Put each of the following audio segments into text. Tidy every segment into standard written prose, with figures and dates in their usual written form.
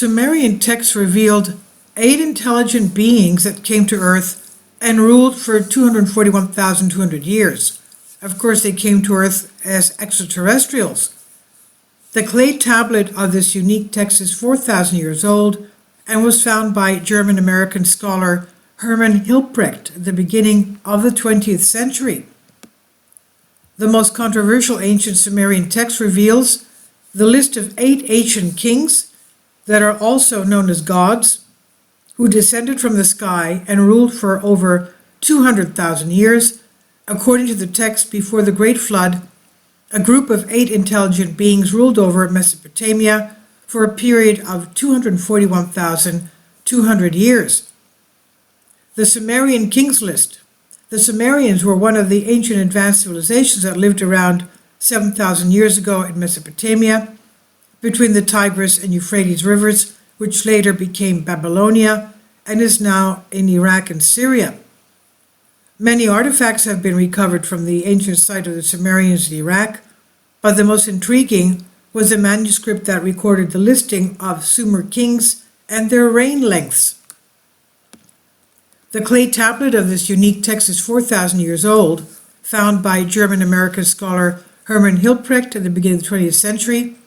Sumerian texts revealed 8 intelligent beings that came to Earth and ruled for 241,200 years. Of course, they came to Earth as extraterrestrials. The clay tablet of this unique text is 4,000 years old and was found by German-American scholar Hermann Hilprecht at the beginning of the 20th century. The most controversial ancient Sumerian text reveals the list of 8 ancient kings that are also known as gods, who descended from the sky and ruled for over 200,000 years. According to the text, before the Great Flood, a group of 8 intelligent beings ruled over Mesopotamia for a period of 241,200 years. The Sumerian kings list. The Sumerians were one of the ancient advanced civilizations that lived around 7,000 years ago in Mesopotamia, between the Tigris and Euphrates rivers, which later became Babylonia and is now in Iraq and Syria. Many artifacts have been recovered from the ancient site of the Sumerians in Iraq, but the most intriguing was a manuscript that recorded the listing of Sumer kings and their reign lengths. The clay tablet of this unique text is 4,000 years old, found by German-American scholar Hermann Hilprecht at the beginning of the 20th century.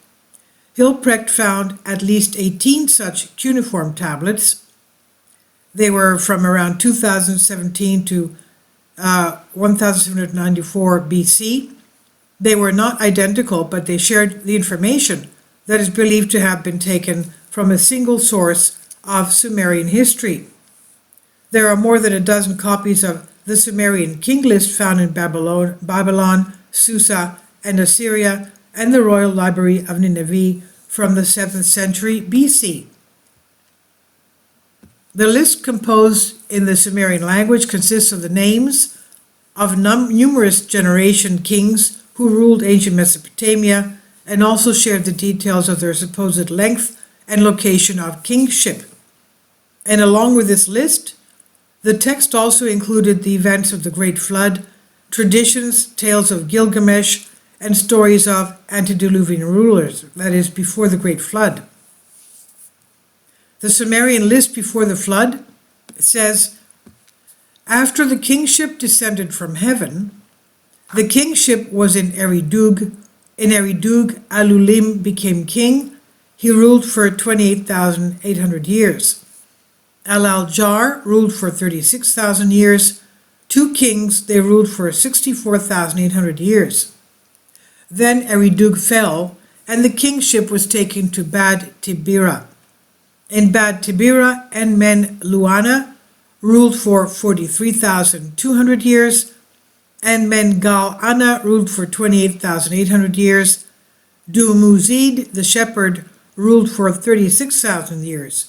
Hilprecht found at least 18 such cuneiform tablets. They were from around 2017 to 1794 BC. They were not identical, but they shared the information that is believed to have been taken from a single source of Sumerian history. There are more than a dozen copies of the Sumerian king list found in Babylon, Susa, and Assyria, and the Royal Library of Nineveh from the 7th century BC. The list composed in the Sumerian language consists of the names of numerous generation kings who ruled ancient Mesopotamia and also shared the details of their supposed length and location of kingship. And along with this list, the text also included the events of the Great Flood, traditions, tales of Gilgamesh, and stories of antediluvian rulers, that is, before the Great Flood. The Sumerian list before the flood says, after the kingship descended from heaven, the kingship was in Eridug. In Eridug, Alulim became king. He ruled for 28,800 years. Al-Jar ruled for 36,000 years. 2 kings, they ruled for 64,800 years. Then Eridug fell, and the kingship was taken to Bad Tibira. In Bad Tibira, Men-Luana ruled for 43,200 years, and Men-Gal-Ana ruled for 28,800 years. Dumuzid, the shepherd, ruled for 36,000 years.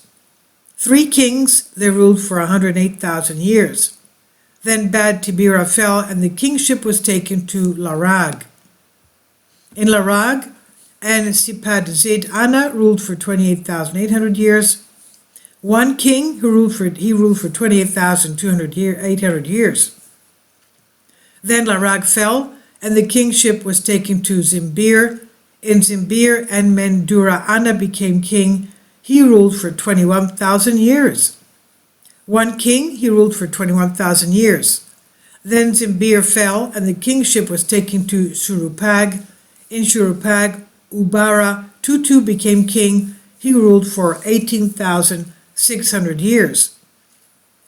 3 kings, they ruled for 108,000 years. Then Bad Tibira fell, and the kingship was taken to Larag. In Larag, and Sipad-Zid Ana ruled for 28,800 years. 1 king who ruled for 28,800 years. Then Larag fell, and the kingship was taken to Zimbir. In Zimbir, and Mendura Ana became king. He ruled for 21,000 years. 1 king, he ruled for 21,000 years. Then Zimbir fell, and the kingship was taken to Shurupag. In Shurupag, Ubara Tutu became king. He ruled for 18,600 years.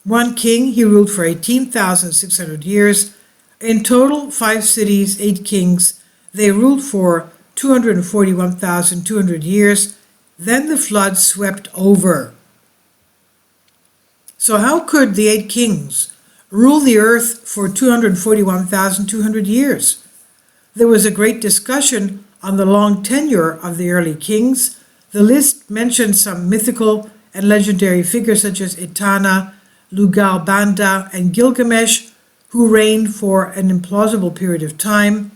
1 king, he ruled for 18,600 years. In total, 5 cities, 8 kings. They ruled for 241,200 years. Then the flood swept over. So how could the 8 kings rule the earth for 241,200 years? There was a great discussion on the long tenure of the early kings. The list mentions some mythical and legendary figures such as Etana, Lugal-Banda, and Gilgamesh, who reigned for an implausible period of time.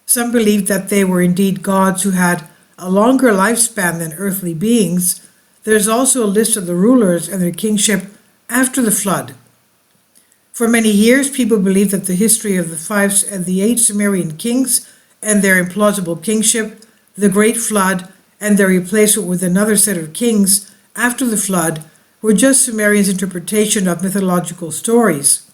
Some believed that they were indeed gods who had a longer lifespan than earthly beings. There's also a list of the rulers and their kingship after the flood. For many years, people believed that the history of the 8 Sumerian kings and their implausible kingship, the Great Flood, and their replacement with another set of kings after the flood were just Sumerians' interpretation of mythological stories.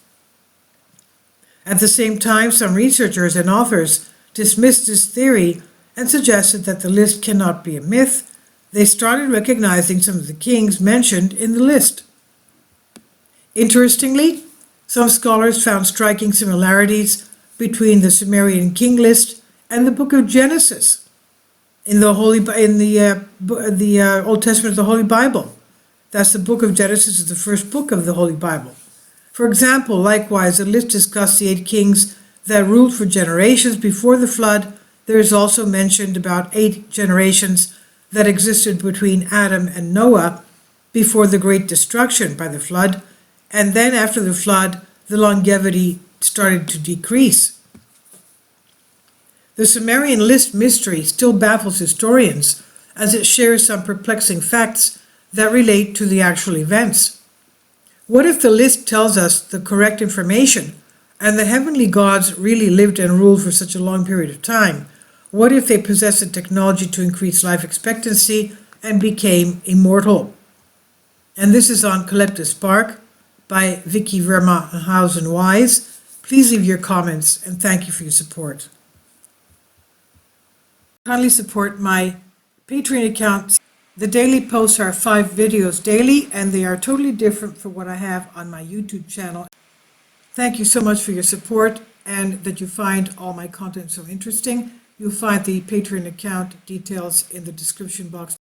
At the same time, some researchers and authors dismissed this theory and suggested that the list cannot be a myth. They started recognizing some of the kings mentioned in the list. Interestingly, some scholars found striking similarities between the Sumerian king list and the book of Genesis in the Old Testament of the Holy Bible. Thus, the book of Genesis is the first book of the Holy Bible. For example, likewise, the list discussed the 8 kings that ruled for generations before the flood. There is also mentioned about 8 generations that existed between Adam and Noah before the great destruction by the flood, and then after the flood, the longevity started to decrease. The Sumerian list mystery still baffles historians as it shares some perplexing facts that relate to the actual events. What if the list tells us the correct information and the heavenly gods really lived and ruled for such a long period of time? What if they possessed the technology to increase life expectancy and became immortal? And this is on Collective Spark by Vicky Vermahausen Wise. Please leave your comments and thank you for your support. Kindly support my Patreon account. The daily posts are 5 videos daily, and they are totally different from what I have on my YouTube channel. Thank you so much for your support and that you find all my content so interesting. You'll find the Patreon account details in the description box.